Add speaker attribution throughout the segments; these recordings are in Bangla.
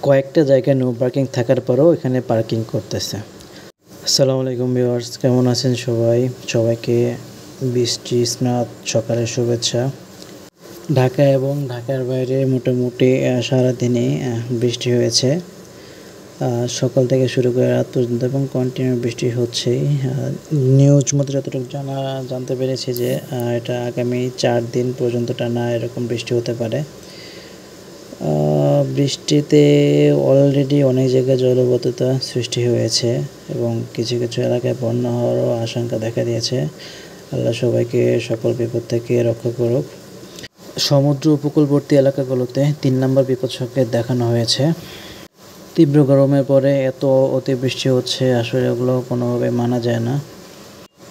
Speaker 1: কয়েকটা জায়গায় নো পার্কিং থাকার পরেও এখানে পার্কিং করতেছে। আসসালামু আলাইকুম ভিউয়ার্স, কেমন আছেন সবাই? সবাইকে বৃষ্টি স্নাত সকালের শুভেচ্ছা। ঢাকা এবং ঢাকার বাইরে মোটামুটি সারাদিনই বৃষ্টি হয়েছে। সকাল থেকে শুরু করে রাত পর্যন্ত এবং কন্টিনিউ বৃষ্টি হচ্ছেই। নিউজ মতো যতটুকু জানতে পেরেছি যে এটা আগামী 4 দিন পর্যন্ত টানা এরকম বৃষ্টি হতে পারে। বৃষ্টিতে অলরেডি অনেক জায়গায় জলাবদ্ধতা সৃষ্টি হয়েছে এবং কিছু কিছু এলাকায় বন্যা হওয়ারও আশঙ্কা দেখা দিয়েছে। আল্লাহ সবাইকে সকল বিপদ থেকে রক্ষা করুক। সমুদ্র উপকূলবর্তী এলাকাগুলোতে 3 নম্বর বিপদ সংকেত দেখানো হয়েছে। তীব্র গরমের পরে এত অতিবৃষ্টি হচ্ছে, আসলে ওগুলো কোনোভাবে মানা যায় না।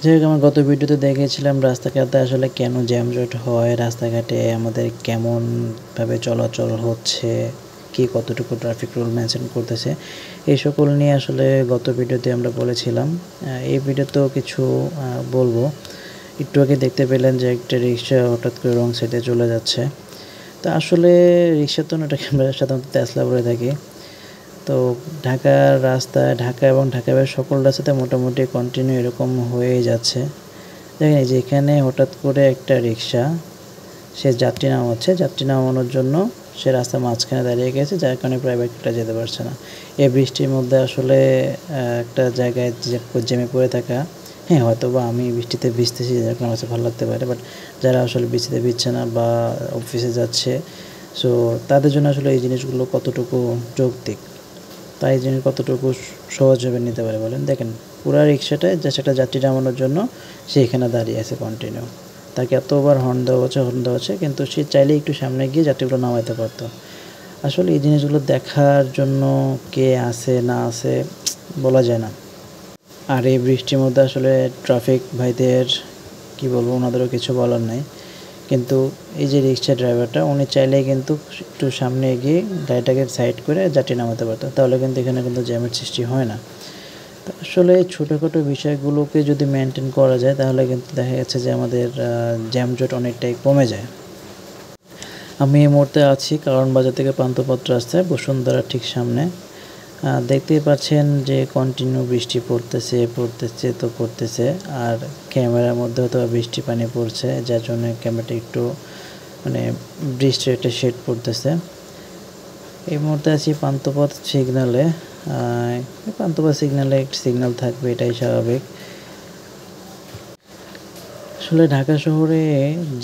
Speaker 1: যেরকম আমার গত ভিডিওতে দেখিয়েছিলাম রাস্তাঘাটে আসলে কেন জ্যামজট হয়, রাস্তাঘাটে আমাদের কেমনভাবে চলাচল হচ্ছে, কি কতটুকু ট্রাফিক রুল মেনশন করতেছে, এই সকল নিয়ে আসলে গত ভিডিওতে আমরা বলেছিলাম। এই ভিডিওতেও কিছু বলবো। একটু আগে দেখতে পেলেন যে একটা রিক্সা হঠাৎ করে রং সাইডে চলে যাচ্ছে। তো আসলে রিক্সা তো না, এটাকে আমরা সাধারণত তেসলা বলে থাকি। তো ঢাকার রাস্তায়, ঢাকা এবং ঢাকার বাইরে সকল রাস্তাতে মোটামুটি কন্টিনিউ এরকম হয়েই যাচ্ছে। দেখেন এই যে এখানে হঠাৎ করে একটা রিক্সা, সে যাত্রী নামাচ্ছে, যাত্রী নামানোর জন্য সে রাস্তার মাঝখানে দাঁড়িয়ে গেছে, যার কারণে প্রাইভেটটা যেতে পারছে না। এই বৃষ্টির মধ্যে আসলে একটা জায়গায় জ্যামে পড়ে থাকা, হ্যাঁ হয়তো বা আমি বৃষ্টিতে ভিজতেছি যার কারণে আমার কাছে ভালো লাগতে পারে, বাট যারা আসলে বৃষ্টিতে ভিজছে না বা অফিসে যাচ্ছে, সো তাদের জন্য আসলে এই জিনিসগুলো কতটুকু যৌক্তিক, তাই জিনিস কতটুকু সহজভাবে নিতে পারে বলেন। দেখেন পুরা রিক্সাটায় জাস্ট একটা যাত্রী নামানোর জন্য সে এখানে দাঁড়িয়ে আছে কন্টিনিউ। তাকে এতবার হর্ন দেওয়া হচ্ছে, কিন্তু সে চাইলে একটু সামনে গিয়ে যাত্রীগুলো নামাইতে পারতো। আসলে এই জিনিসগুলো দেখার জন্য কে আছে না আছে বলা যায় না। আর এই বৃষ্টির মধ্যে আসলে ট্রাফিক ভাইদের কি বলবো, ওনাদেরও কিছু বলার নাই। কিন্তু এই যে রিক্সা ড্রাইভারটা, উনি চাইলেই কিন্তু একটু সামনে এগিয়ে গাড়িটাকে সাইড করে যাত্রী নামাতে পারতো, তাহলে কিন্তু এখানে কিন্তু জ্যামের সৃষ্টি হয় না। তো আসলে ছোটোখাটো বিষয়গুলোকে যদি মেনটেন করা যায় তাহলে কিন্তু দেখা যাচ্ছে যে আমাদের জ্যামজট অনেকটাই কমে যায়। আমি এই মুহূর্তে আছি কারণ বাজার থেকে পান্থপথ রাস্তায়, বসুন্ধরার ঠিক সামনে। দেখতেই পাচ্ছেন যে কন্টিনিউ বৃষ্টি পড়তেছে, আর ক্যামেরার মধ্যেও তো বৃষ্টি পানি পড়ছে, যার জন্য ক্যামেরাটা একটু মানে বৃষ্টির একটা শেড পড়তেছে। এই মুহূর্তে আছি পান্থপথ সিগন্যালে। পান্থপথ সিগন্যালে একটা সিগন্যাল থাকবে, এটাই স্বাভাবিক। আসলে ঢাকা শহরে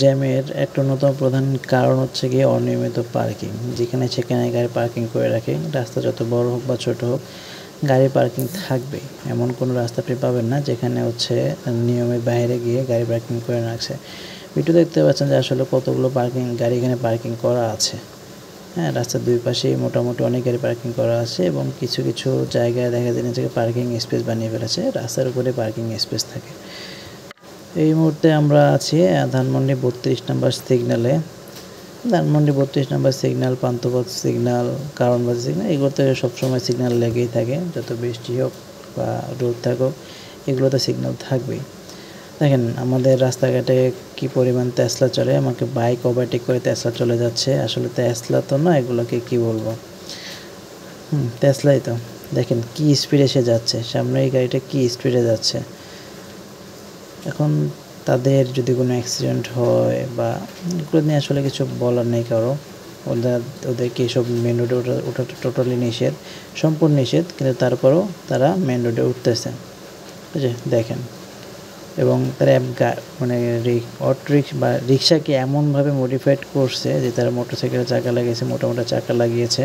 Speaker 1: জ্যামের একটা অন্যতম প্রধান কারণ হচ্ছে গিয়ে অনিয়মিত পার্কিং। যেখানে সেখানে গাড়ি পার্কিং করে রাখে। রাস্তা যত বড় হোক বা ছোট হোক, গাড়ি পার্কিং থাকবে, এমন কোনো রাস্তা আপনি পাবেন না যেখানে হচ্ছে নিয়মের বাইরে গিয়ে গাড়ি পার্কিং করে রাখছে। ভিডিও দেখতে পাচ্ছেন যে আসলে কতগুলো গাড়ি এখানে পার্কিং করা আছে। হ্যাঁ, রাস্তার দুই পাশেই মোটামুটি অনেক গাড়ি পার্কিং করা আছে এবং কিছু কিছু জায়গায় দেখা যায় যে পার্কিং স্পেস বানিয়ে ফেলেছে, রাস্তার উপরে পার্কিং স্পেস থাকে। এই মুহূর্তে আমরা আছি ধানমন্ডি 32 নম্বর সিগন্যালে। ধানমন্ডি 32 নম্বর সিগন্যাল, পান্থপথ সিগন্যাল, কারণবাজার সিগন্যাল, এগুলোতে সবসময় সিগন্যাল লেগেই থাকে। যত বৃষ্টি হোক বা রোদ থাকুক, এগুলোতে সিগন্যাল থাকবেই। দেখেন আমাদের রাস্তাঘাটে কি পরিমাণ তেসলা চলে, আমাকে বাইক ওভারটেক করে তেসলা চলে যাচ্ছে। আসলে তেসলা তো না, এগুলোকে কি বলবো, তেসলাই তো। দেখেন কি স্পিডে সে যাচ্ছে, সামনে এই গাড়িটা কি স্পিডে যাচ্ছে। এখন তাদের যদি কোনো অ্যাক্সিডেন্ট হয় বা এগুলো নিয়ে আসলে কিছু বলার নেই কারো। ওদেরকে এসব মেন রোডে ওঠা টোটালি নিষেধ, সম্পূর্ণ নিষেধ, কিন্তু তারপরেও তারা মেন রোডে উঠতেছে। বুঝে দেখেন, এবং তারা মানে অটোরিক্সা বা রিক্সাকে এমনভাবে মডিফাইড করছে যে তারা মোটরসাইকেলের চাকা লাগিয়েছে, মোটা চাকা লাগিয়েছে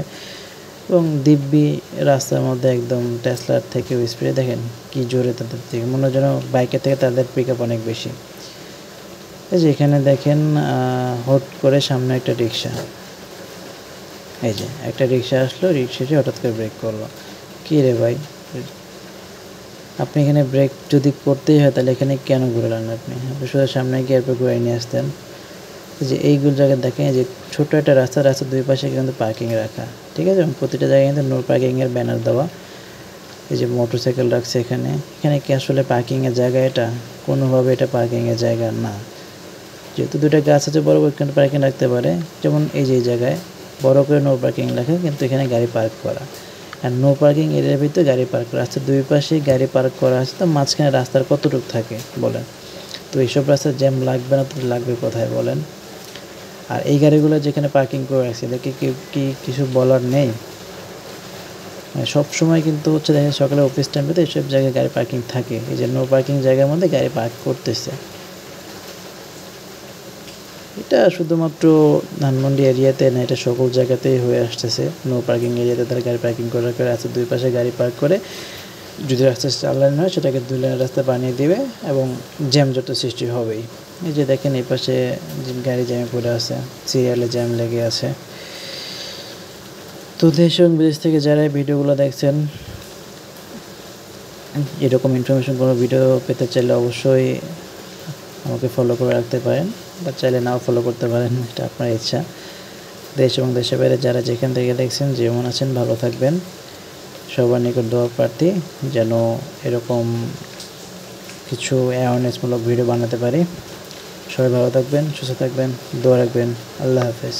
Speaker 1: এবং দিব্যি রাস্তার মধ্যে একদম টেসলার থেকে স্পিডে। দেখেন কি জোরে তাদের থেকে, মনে হয় যেন বাইকের থেকে তাদের পিক আপ অনেক বেশি। এই যে এখানে দেখেন হট করে সামনে একটা রিক্সা, এই যে একটা রিক্সা আসলো, রিক্সাটি হঠাৎ করে ব্রেক করলো। কী রে ভাই, আপনি এখানে ব্রেক যদি করতেই হয় তাহলে এখানে কেন ঘুরালেন? আপনি শুধু সামনে গিয়ে এরপর ঘুরে নিয়ে আসতেন। যে এইগুলো জায়গায় দেখেন যে ছোটো একটা রাস্তার দুই পাশে কিন্তু পার্কিংয়ে রাখা, ঠিক আছে, এবং প্রতিটা জায়গায় কিন্তু নো পার্কিংয়ের ব্যানার দেওয়া। এই যে মোটরসাইকেল রাখছে এখানে, এখানে কি আসলে পার্কিংয়ের জায়গা? এটা কোনোভাবে এটা পার্কিংয়ের জায়গা না। যেহেতু দুটো গাছ আছে বড় বড়, এখানে পার্কিং রাখতে পারে। যেমন এই যে এই জায়গায় বড় করে নো পার্কিং লেখা, কিন্তু এখানে গাড়ি পার্ক করা। আর নো পার্কিং এরিয়ার ভিতরে গাড়ি পার্ক করা আছে, দুই পাশেই গাড়ি পার্ক করা আছে। তো মাঝখানে রাস্তার কতটুকু থাকে বলেন? তো এইসব রাস্তায় জ্যাম লাগবে না তো লাগবে কোথায় বলেন? আর এই গাড়িগুলো যেখানে পার্কিং করে রাখছে এদেরকে কি কিছু বলার নেই? সব সময় কিন্তু হচ্ছে দেখেন সকালে অফিস টাইমে তো এইসব জায়গায় গাড়ি পার্কিং থাকে, এই যে নো পার্কিং জায়গার মধ্যে গাড়ি পার্ক করতেছে। এটা শুধুমাত্র ধানমন্ডি এরিয়াতে না, এটা সকল জায়গাতেই হয়ে আসতেছে। নো পার্কিং এরিয়াতে তারা গাড়ি পার্কিং করে আছে, দুই পাশে গাড়ি পার্ক করে যদি রাস্তা 4 লাইন হয় সেটাকে 2 লাইনের রাস্তা বানিয়ে দিবে এবং জ্যামজট সৃষ্টি হবেই। এই যে দেখেন এই পাশে গাড়ি জ্যামে পড়ে আছে, সিরিয়ালে জ্যাম লেগে আছে। তো দেশ এবং বিদেশ থেকে যারা ভিডিওগুলো দেখছেন, এরকম ইনফরমেশন কোনো ভিডিও পেতে চাইলে অবশ্যই আমাকে ফলো করে রাখতে পারেন, বা চাইলে নাও ফলো করতে পারেন, এটা আপনার ইচ্ছা। দেশ এবং দেশের বাইরে যারা যেখান থেকে দেখছেন, যেমন আছেন ভালো থাকবেন। সবার নিকট দোয়া প্রার্থী যেন এরকম কিছু অ্যাওয়ারনেসমূলক ভিডিও বানাতে পারি। সবাই ভালো থাকবেন, সুস্থ থাকবেন, দোয়া রাখবেন। আল্লাহ হাফেজ।